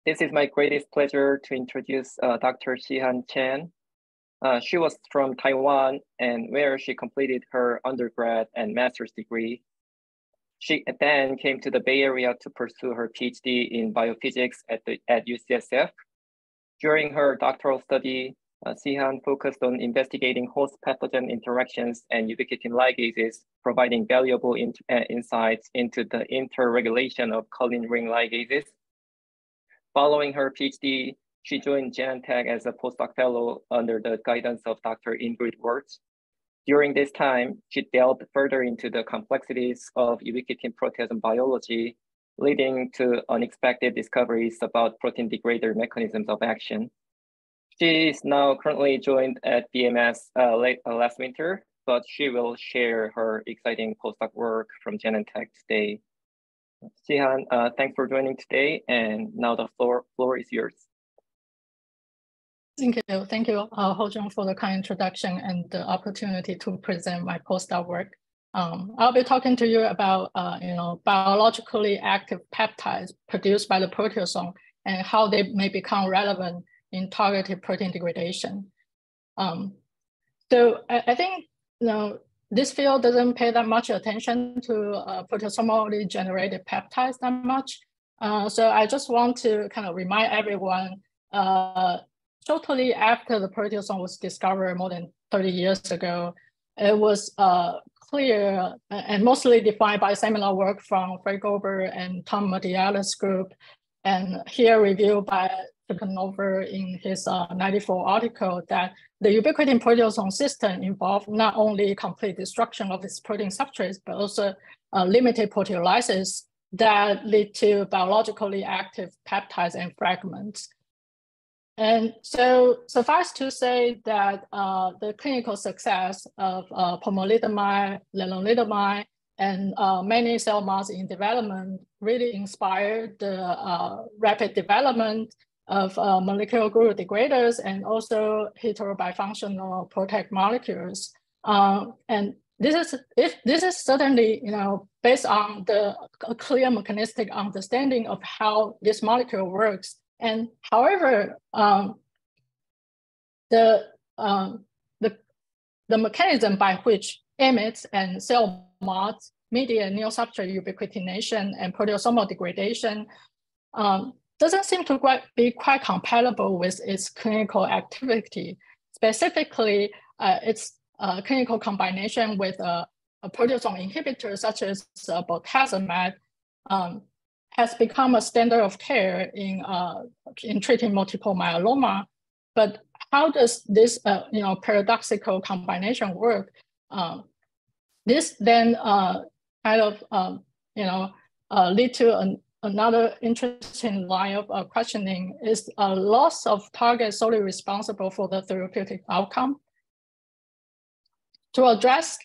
This is my greatest pleasure to introduce Dr. Chen. She was from Taiwan, and where she completed her undergrad and master's degree. She then came to the Bay Area to pursue her PhD in biophysics at UCSF. During her doctoral study, Xihan focused on investigating host pathogen interactions and ubiquitin ligases, providing valuable insights into the interregulation of choline ring ligases. Following her PhD, she joined Genentech as a postdoc fellow under the guidance of Dr. Ingrid Wirtz. During this time, she delved further into the complexities of ubiquitin proteasome biology, leading to unexpected discoveries about protein degrader mechanisms of action. She is now currently joined at BMS last winter, but she will share her exciting postdoc work from Genentech today. Xihan, thanks for joining today, and now the floor is yours. Thank you, Ho-Jung, for the kind introduction and the opportunity to present my postdoc work. I'll be talking to you about biologically active peptides produced by the proteasome and how they may become relevant in targeted protein degradation. So I think this field doesn't pay that much attention to proteasomally generated peptides that much. So I just want to kind of remind everyone, shortly after the proteasome was discovered more than 30 years ago, it was clear and mostly defined by seminal work from Fred Goldberg and Tom Madiala's group, and here reviewed by Supernova in his 94 article, that the ubiquitin proteasome system involved not only complete destruction of its protein substrates, but also limited proteolysis that lead to biologically active peptides and fragments. And so suffice to say that the clinical success of pomalidomide, lenalidomide, and many cell mods in development really inspired the rapid development of molecular glue degraders and also heterobifunctional PROTAC molecules. And this is certainly based on a clear mechanistic understanding of how this molecule works. And however, the mechanism by which IMiDs and cell mods mediate neosubstrate ubiquitination and proteasomal degradation doesn't seem to be quite compatible with its clinical activity. Specifically, its clinical combination with a proteasome inhibitor such as bortezomib has become a standard of care in treating multiple myeloma. But how does this paradoxical combination work? This then lead to another interesting line of questioning: is a loss of target solely responsible for the therapeutic outcome? To address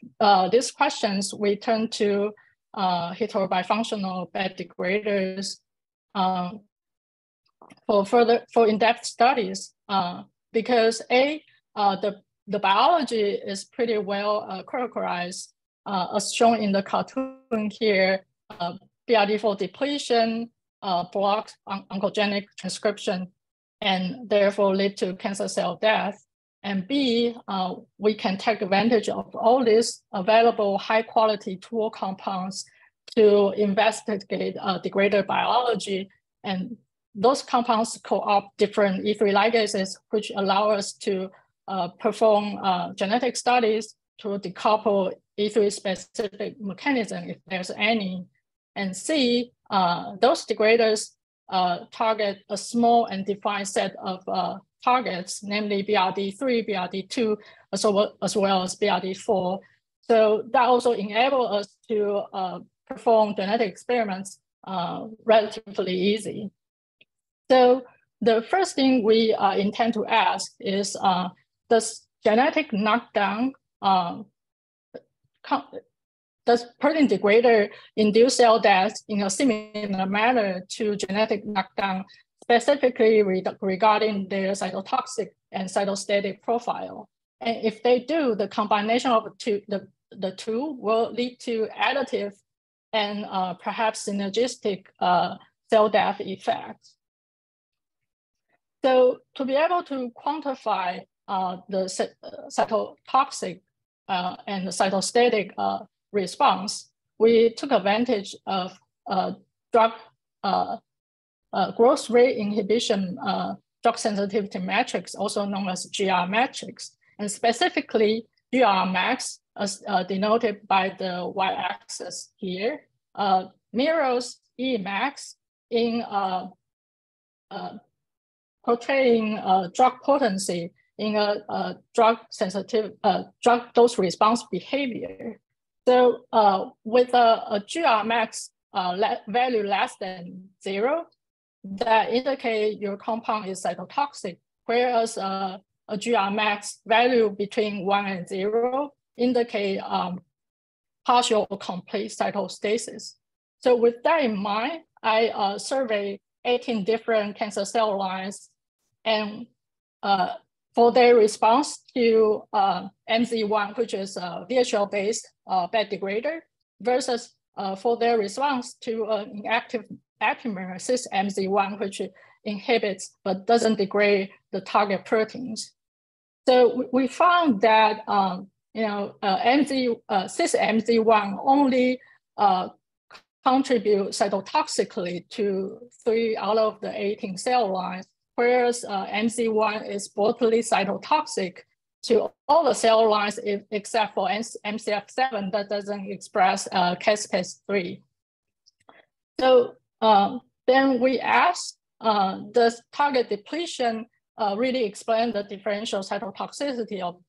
these questions, we turn to heterobifunctional BET degraders for in-depth studies, because the biology is pretty well characterized, as shown in the cartoon here. BRD4 depletion blocks oncogenic transcription and therefore lead to cancer cell death. And B, we can take advantage of all these available high quality tool compounds to investigate degrader biology. And those compounds co-opt different E3 ligases, which allow us to perform genetic studies to decouple E3 specific mechanism, if there's any. And C, those degraders target a small and defined set of targets, namely BRD3, BRD2, as well as BRD4. So that also enables us to perform genetic experiments relatively easy. So the first thing we intend to ask is, does genetic knockdown, does protein degrader induce cell death in a similar manner to genetic knockdown, specifically regarding their cytotoxic and cytostatic profile? And if they do, the combination of the two will lead to additive and perhaps synergistic cell death effects. So to be able to quantify the cytotoxic and the cytostatic response, we took advantage of drug growth rate inhibition drug sensitivity matrix, also known as GR matrix, and specifically GR max, as denoted by the y-axis here, mirrors E max in portraying drug potency in a drug sensitive drug dose response behavior. So with a GR max value less than 0, that indicate your compound is cytotoxic, whereas a GR max value between 1 and 0 indicate partial or complete cytostasis. So with that in mind, I surveyed 18 different cancer cell lines, and for their response to MZ1, which is a VHL-based BET degrader, versus for their response to an inactive epimer, cis-MZ1, which inhibits but doesn't degrade the target proteins. So we found that cis-MZ1 only contribute cytotoxically to 3 out of the 18 cell lines, whereas MZ1 is broadly cytotoxic to all the cell lines except for MCF7 that doesn't express Caspase 3. So then we asked, does target depletion really explain the differential cytotoxicity of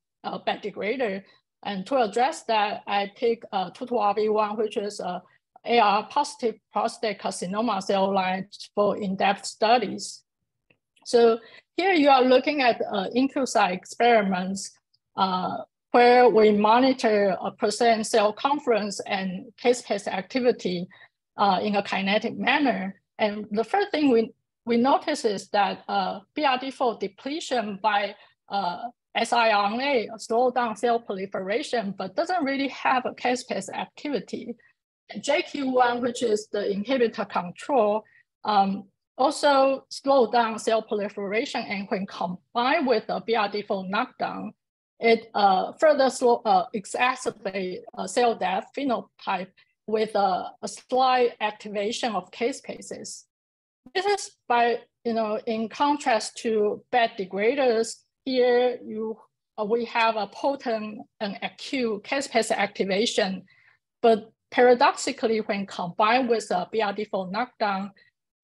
BET degrader? And to address that, I picked 22RB1, which is AR-positive prostate carcinoma cell line for in-depth studies. So here you are looking at InQSI experiments where we monitor a percent cell conference and Caspase activity in a kinetic manner. And the first thing we notice is that BRD4 depletion by siRNA slow down cell proliferation, but doesn't really have a Caspase activity. And JQ1, which is the inhibitor control, also slow down cell proliferation, and when combined with a BRD4 knockdown, it further exacerbate cell death phenotype with a slight activation of Caspases. This is by, in contrast to BET degraders, here we have a potent and acute Caspase activation, but paradoxically, when combined with a BRD4 knockdown,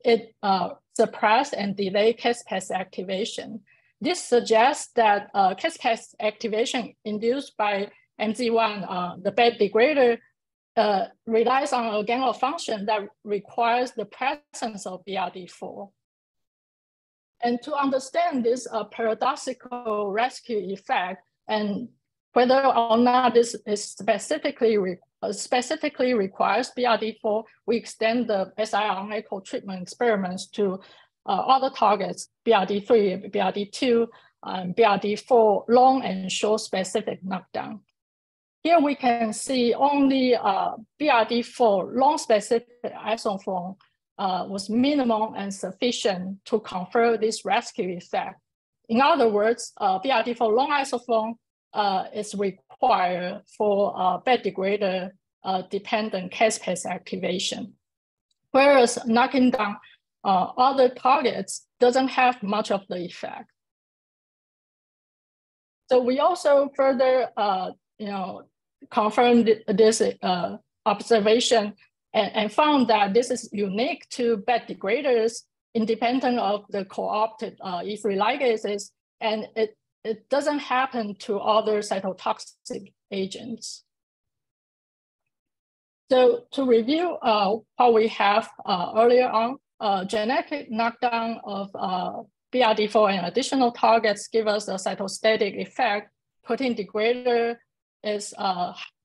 it suppress and delay Caspase activation. This suggests that Caspase activation induced by MZ1, the BET degrader, relies on a gain of function that requires the presence of BRD4. And to understand this paradoxical rescue effect and whether or not this is specifically requires BRD4, we extend the siRNA co-treatment experiments to other targets, BRD3, BRD2, and BRD4 long and short specific knockdown. Here we can see only BRD4 long specific isoform was minimal and sufficient to confer this rescue effect. In other words, BRD4 long isoform is required for BET degrader dependent Caspase activation, whereas knocking down other targets doesn't have much of the effect. So we also further, confirmed this observation and found that this is unique to BET degraders, independent of the co-opted E3 ligases, and it doesn't happen to other cytotoxic agents. So to review what we have earlier on, genetic knockdown of BRD4 and additional targets give us a cytostatic effect. Protein degrader is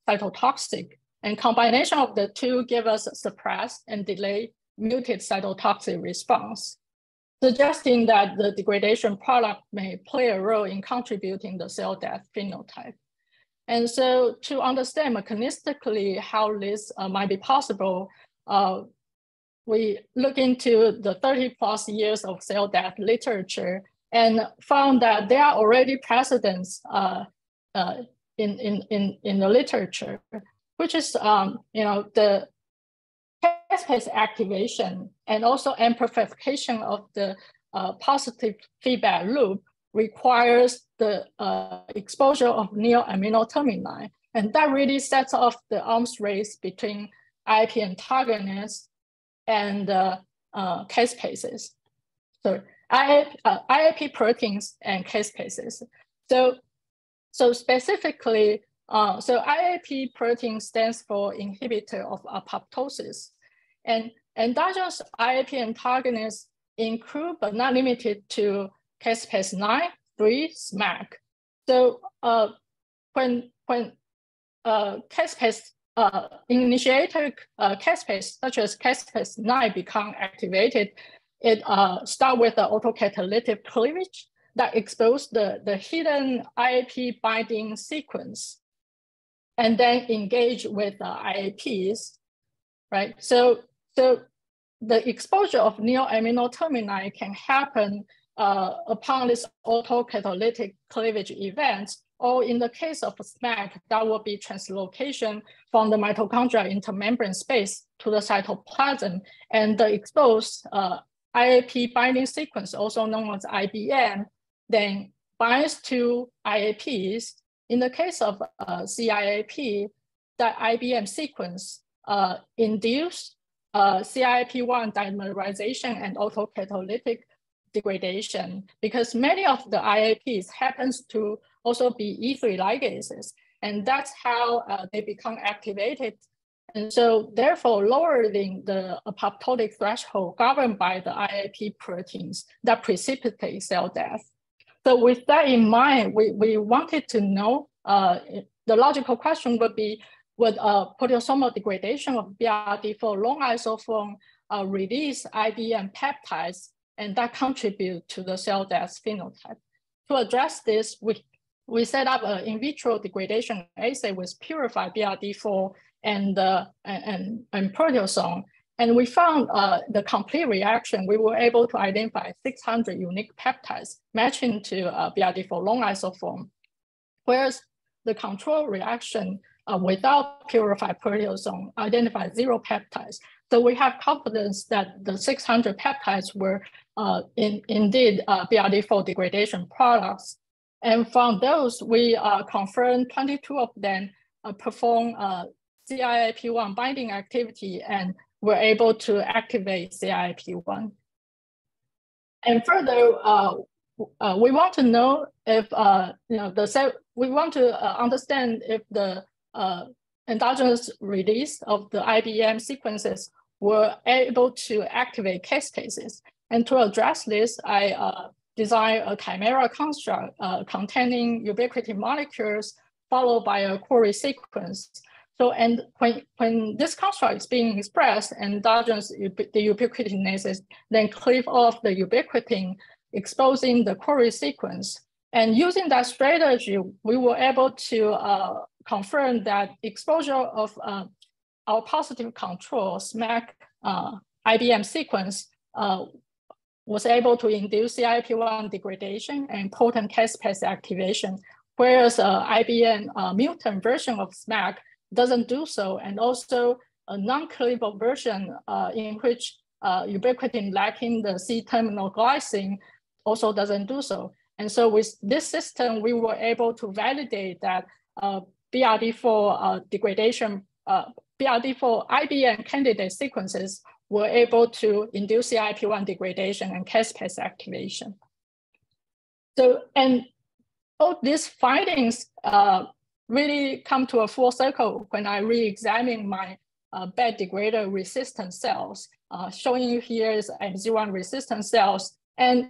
cytotoxic, and combination of the two give us a suppressed and delayed muted cytotoxic response, suggesting that the degradation product may play a role in contributing the cell death phenotype. And so to understand mechanistically how this might be possible, we look into the 30+ years of cell death literature and found that there are already precedents in the literature, which is the Caspase activation and also amplification of the positive feedback loop requires the exposure of neo-amino termini, and that really sets off the arms race between IAP antagonists and Caspases. So IAP proteins and Caspases. So specifically, so IAP protein stands for inhibitor of apoptosis, and endogenous IAP antagonists include but not limited to Caspase 9, 3, SMAC. So when Caspase initiated Caspase, such as Caspase 9, become activated, it start with the autocatalytic cleavage that expose the hidden IAP-binding sequence, and then engage with IAPs, right? So the exposure of neo-amino termini can happen upon this autocatalytic cleavage events, or in the case of SMAC, that will be translocation from the mitochondrial intermembrane space to the cytoplasm, and the exposed IAP-binding sequence, also known as IBM, then binds to IAPs. In the case of CIAP, that IBM sequence induce CIAP1 dimerization and autocatalytic degradation, because many of the IAPs happens to also be E3 ligases, and that's how they become activated. And so therefore lowering the apoptotic threshold governed by the IAP proteins that precipitate cell death. So with that in mind, we wanted to know, the logical question would be, would proteasomal degradation of BRD4 long isoform release IBM peptides, and that contribute to the cell death phenotype? To address this, we set up an in vitro degradation assay with purified BRD4 and proteasome, and we found the complete reaction. We were able to identify 600 unique peptides matching to BRD4 long isoform, whereas the control reaction without purified proteasome identified 0 peptides. So we have confidence that the 600 peptides were indeed BRD4 degradation products. And from those, we confirmed 22 of them perform CIAP1 binding activity and were able to activate CIAP1. And further, we want to know if we want to understand if the endogenous release of the IBM sequences were able to activate Caspases. And to address this, I designed a chimera construct containing ubiquity molecules followed by a query sequence. So, and when this construct is being expressed, endogenous the ubiquitinases then cleave off the ubiquitin, exposing the query sequence. And using that strategy, we were able to confirm that exposure of our positive control SMAC IBM sequence was able to induce CIAP1 degradation and potent Caspase activation, whereas IBM mutant version of SMAC doesn't do so, and also a non-cleavable version in which ubiquitin lacking the C-terminal glycine also doesn't do so. And so with this system, we were able to validate that BRD4 degradation, BRD4 IBM candidate sequences were able to induce CIAP1 degradation and Caspase activation. So, and all these findings really come to a full circle when I re-examine my BET degrader resistant cells. Showing you here is MC1 resistant cells. And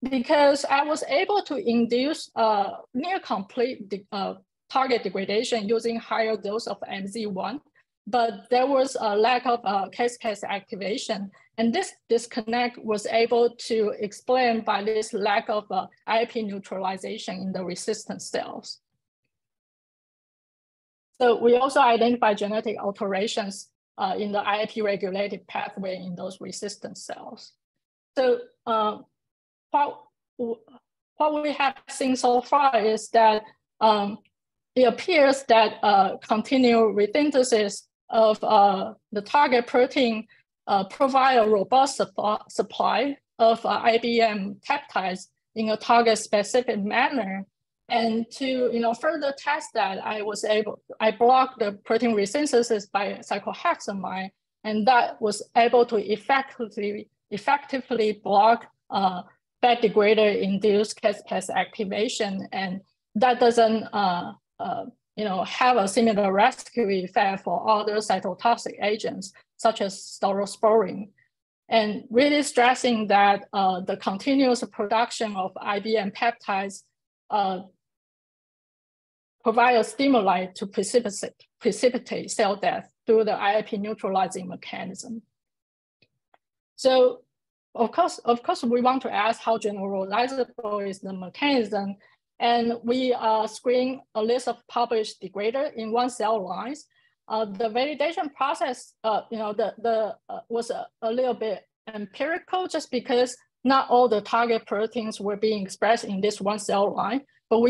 because I was able to induce near complete target degradation using higher dose of MC1, but there was a lack of Caspase activation. And this disconnect was able to explain by this lack of IAP neutralization in the resistant cells. So we also identify genetic alterations in the IAP regulated pathway in those resistant cells. So what we have seen so far is that it appears that continued resynthesis of the target protein provide a robust supply of IBM peptides in a target-specific manner. And to further test that, I blocked the protein resynthesis by cyclohexamide, and that was able to effectively block BET degrader-induced caspase activation, and that doesn't have a similar rescue effect for other cytotoxic agents such as staurosporine. And really stressing that the continuous production of IBM peptides provide a stimuli to precipitate cell death through the IAP-neutralizing mechanism. So of course, we want to ask how generalizable is the mechanism, and we screen a list of published degrader in one cell lines. The validation process, was a little bit empirical, just because not all the target proteins were being expressed in this one cell line. But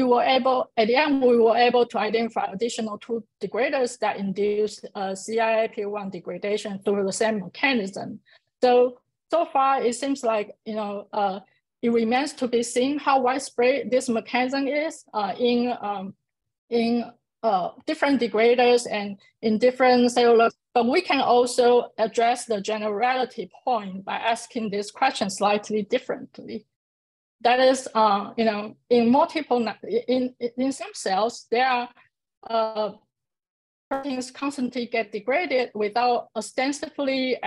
at the end, we were able to identify additional 2 degraders that induce CIAP1 degradation through the same mechanism. So far, it seems like it remains to be seen how widespread this mechanism is in different degraders and in different cellular. But we can also address the generality point by asking this question slightly differently. That is, in some cells, there are proteins constantly get degraded without ostensibly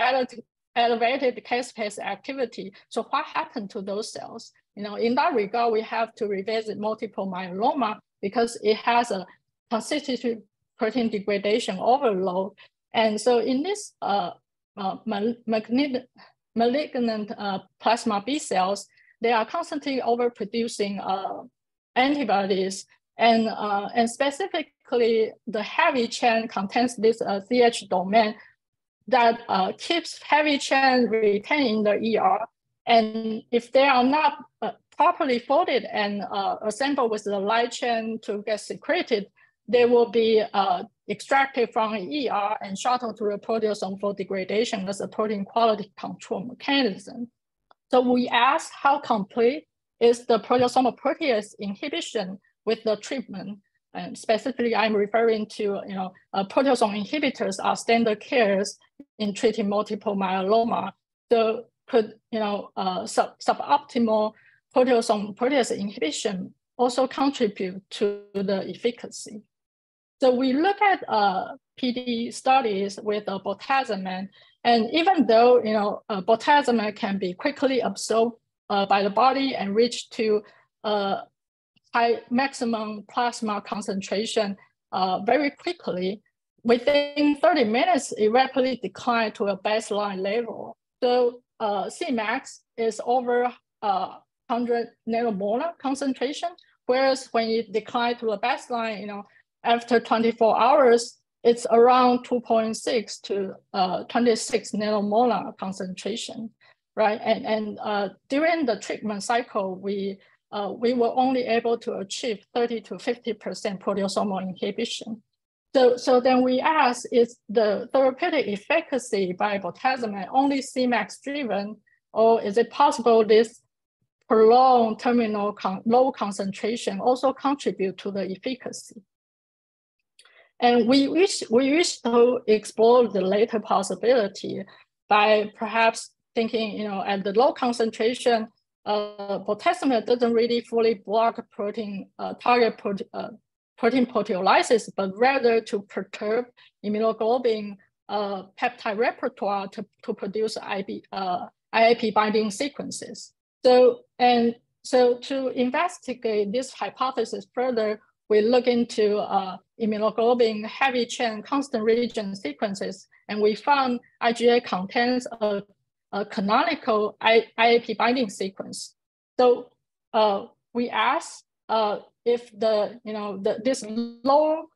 elevated caspase activity. So what happened to those cells? In that regard, we have to revisit multiple myeloma because it has a constitutive protein degradation overload. And so in this malignant plasma B cells, they are constantly overproducing antibodies, and specifically the heavy chain contains this CH domain that keeps heavy chain retained in the ER. And if they are not properly folded and assembled with the light chain to get secreted, they will be extracted from the ER and shuttled to the proteasome for degradation as a protein quality control mechanism. So we asked how complete is the proteasomal protease inhibition with the treatment. And specifically, I'm referring to, proteasome inhibitors are standard cares in treating multiple myeloma. So could, suboptimal proteasome protease inhibition also contribute to the efficacy? So we look at PD studies with bortezomib, and even though bortezomib can be quickly absorbed by the body and reach to high maximum plasma concentration very quickly, within 30 minutes, it rapidly declined to a baseline level. So Cmax is over 100 nanomolar concentration, whereas when it declined to a baseline, after 24 hours, it's around 2.6 to 26 nanomolar concentration, right? And during the treatment cycle, we were only able to achieve 30 to 50% proteasomal inhibition. So then we asked, is the therapeutic efficacy by bortezomib only Cmax driven, or is it possible this prolonged terminal low concentration also contribute to the efficacy? And we wish to explore the later possibility by perhaps thinking, at the low concentration, bortezomib doesn't really fully block target protein proteolysis, but rather to perturb immunoglobulin peptide repertoire to produce IAP-binding sequences. So to investigate this hypothesis further, we look into immunoglobulin heavy chain constant region sequences, and we found IgA contains a canonical IAP-binding sequence. So we asked if this low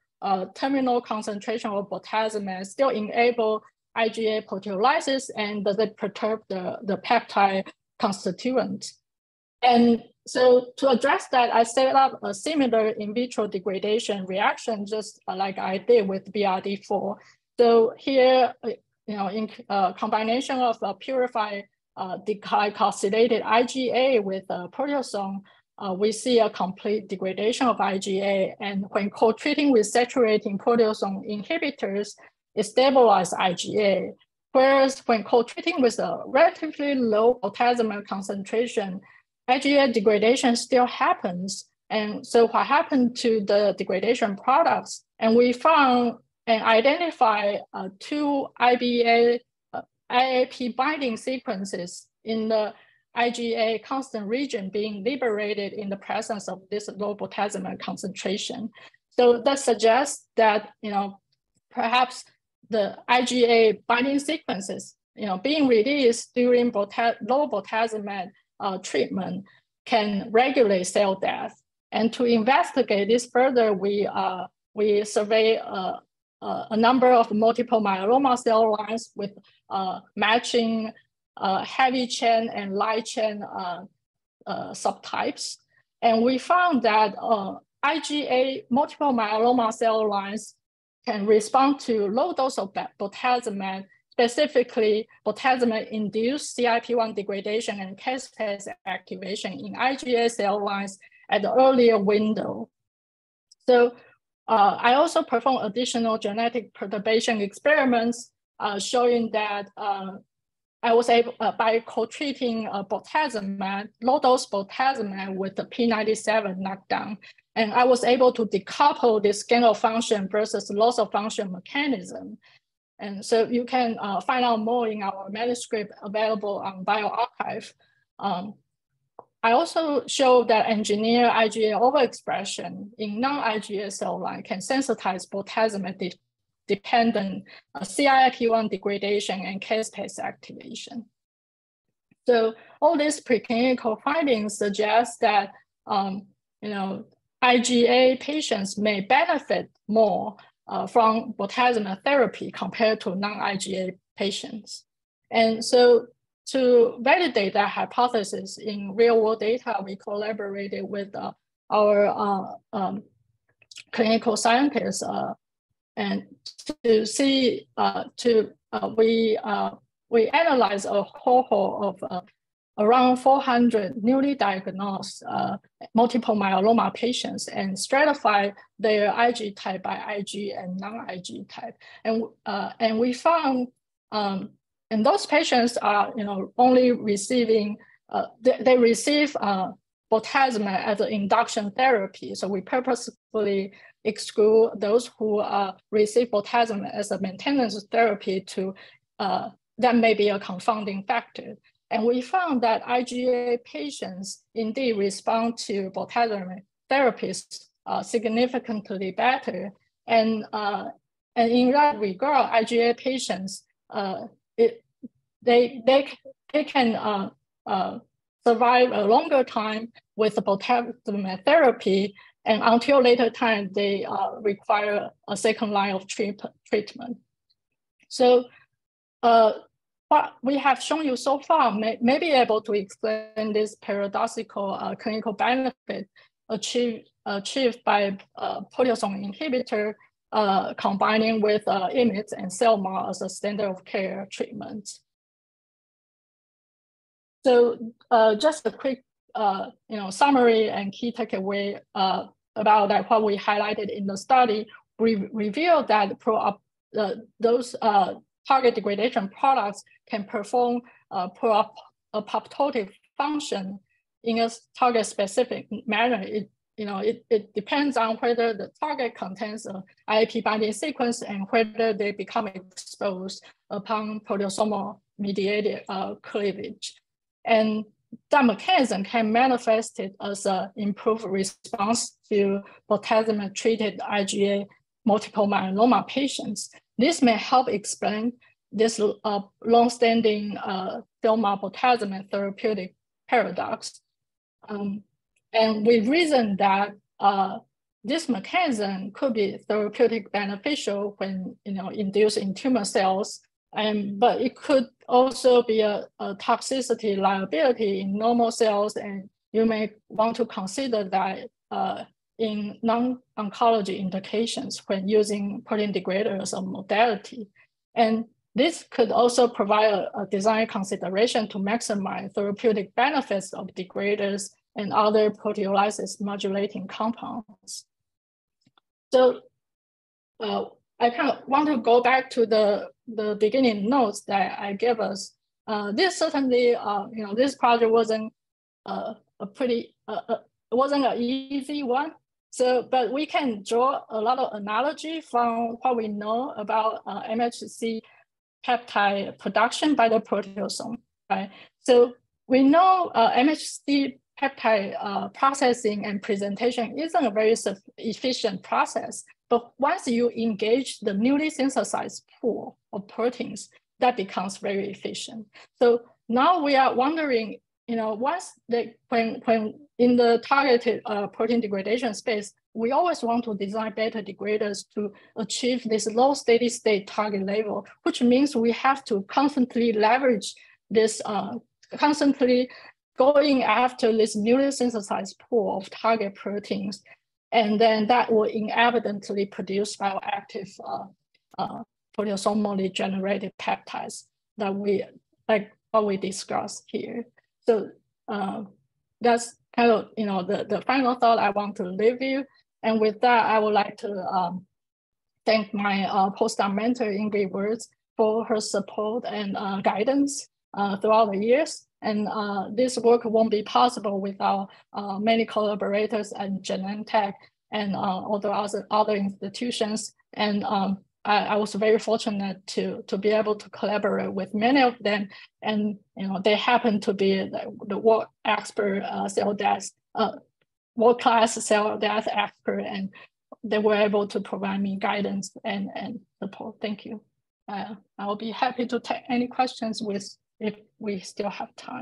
terminal concentration of bortezomib still enable IgA proteolysis, and does it perturb the peptide constituent? And so to address that, I set up a similar in vitro degradation reaction, just like I did with BRD4. So here, in combination of purified glycosylated IgA with proteasome, we see a complete degradation of IgA. And when co-treating with saturating proteasome inhibitors, it stabilizes IgA. Whereas when co-treating with a relatively low bortezomib concentration, IgA degradation still happens. And so what happened to the degradation products? And we found and identified two IAP-binding sequences in the IgA constant region being liberated in the presence of this low bortezomib concentration. So that suggests that, perhaps the IgA binding sequences, being released during low bortezomib treatment can regulate cell death. And to investigate this further, we survey a number of multiple myeloma cell lines with matching heavy chain and light chain subtypes. And we found that IgA multiple myeloma cell lines can respond to low dose of bortezomib, specifically bortezomib-induced CIP1 degradation and caspase activation in IgA cell lines at the earlier window. So I also performed additional genetic perturbation experiments showing that I was able, by co-treating bortezomib, low-dose bortezomib with the P97 knockdown, and I was able to decouple this gain of function versus loss of function mechanism. And so you can find out more in our manuscript available on bioRxiv. I also showed that engineered IgA overexpression in non-IgA cell line can sensitize bortezomib-dependent CIP1 degradation and caspase activation. So all these preclinical findings suggest that IgA patients may benefit more from bortezomib therapy compared to non-IgA patients. And so to validate that hypothesis in real-world data, we collaborated with our clinical scientists and to see, we analyzed a cohort of around 400 newly diagnosed multiple myeloma patients and stratified their Ig type by Ig and non-Ig type. And we found, and those patients are only receiving, they receive bortezomib as an induction therapy. So we purposefully exclude those who receive bortezomib as a maintenance therapy to, that may be a confounding factor. And we found that IgA patients indeed respond to bortezomib therapies significantly better. And in that regard, IgA patients, they can survive a longer time with the bortezomib therapy, and until later time, they require a second line of treatment. So what we have shown you so far may be able to explain this paradoxical clinical benefit achieved by proteasome inhibitor combining with IMiDs and CELMAR as a standard of care treatment. So just a quick summary and key takeaway about that, what we highlighted in the study. We revealed that those target degradation products can perform apoptotic function in a target-specific manner. It depends on whether the target contains an IAP-binding sequence and whether they become exposed upon proteasomal-mediated cleavage. And that mechanism can manifest it as an improved response to bortezomib-treated IgA multiple myeloma patients. This may help explain this long-standing CELMAR-bortezomib therapeutic paradox. And we reasoned that this mechanism could be therapeutic beneficial when induced in tumor cells, but it could also be a toxicity liability in normal cells and you may want to consider that in non-oncology indications when using protein degrader as a modality. And this could also provide a design consideration to maximize therapeutic benefits of degraders and other proteolysis-modulating compounds. So I kind of want to go back to the beginning notes that I gave us. This certainly, this project wasn't it wasn't an easy one. So, but we can draw a lot of analogy from what we know about MHC peptide production by the proteasome, right? So we know MHC peptide processing and presentation isn't a very efficient process, but once you engage the newly synthesized pool of proteins, that becomes very efficient. So now we are wondering, once when in the targeted protein degradation space, we always want to design better degraders to achieve this low steady state target level, which means we have to constantly leverage this, constantly going after this newly synthesized pool of target proteins. And then that will inevitably produce bioactive proteasomally generated peptides that like what we discussed here. So that's kind of the final thought I want to leave you. And with that, I would like to thank my postdoc mentor Ingrid Wirtz for her support and guidance throughout the years. And this work won't be possible without many collaborators at Genentech and all the other institutions. And I was very fortunate to be able to collaborate with many of them. And they happen to be the world expert cell death, world-class cell death expert, and they were able to provide me guidance and support. Thank you. I'll be happy to take any questions if we still have time.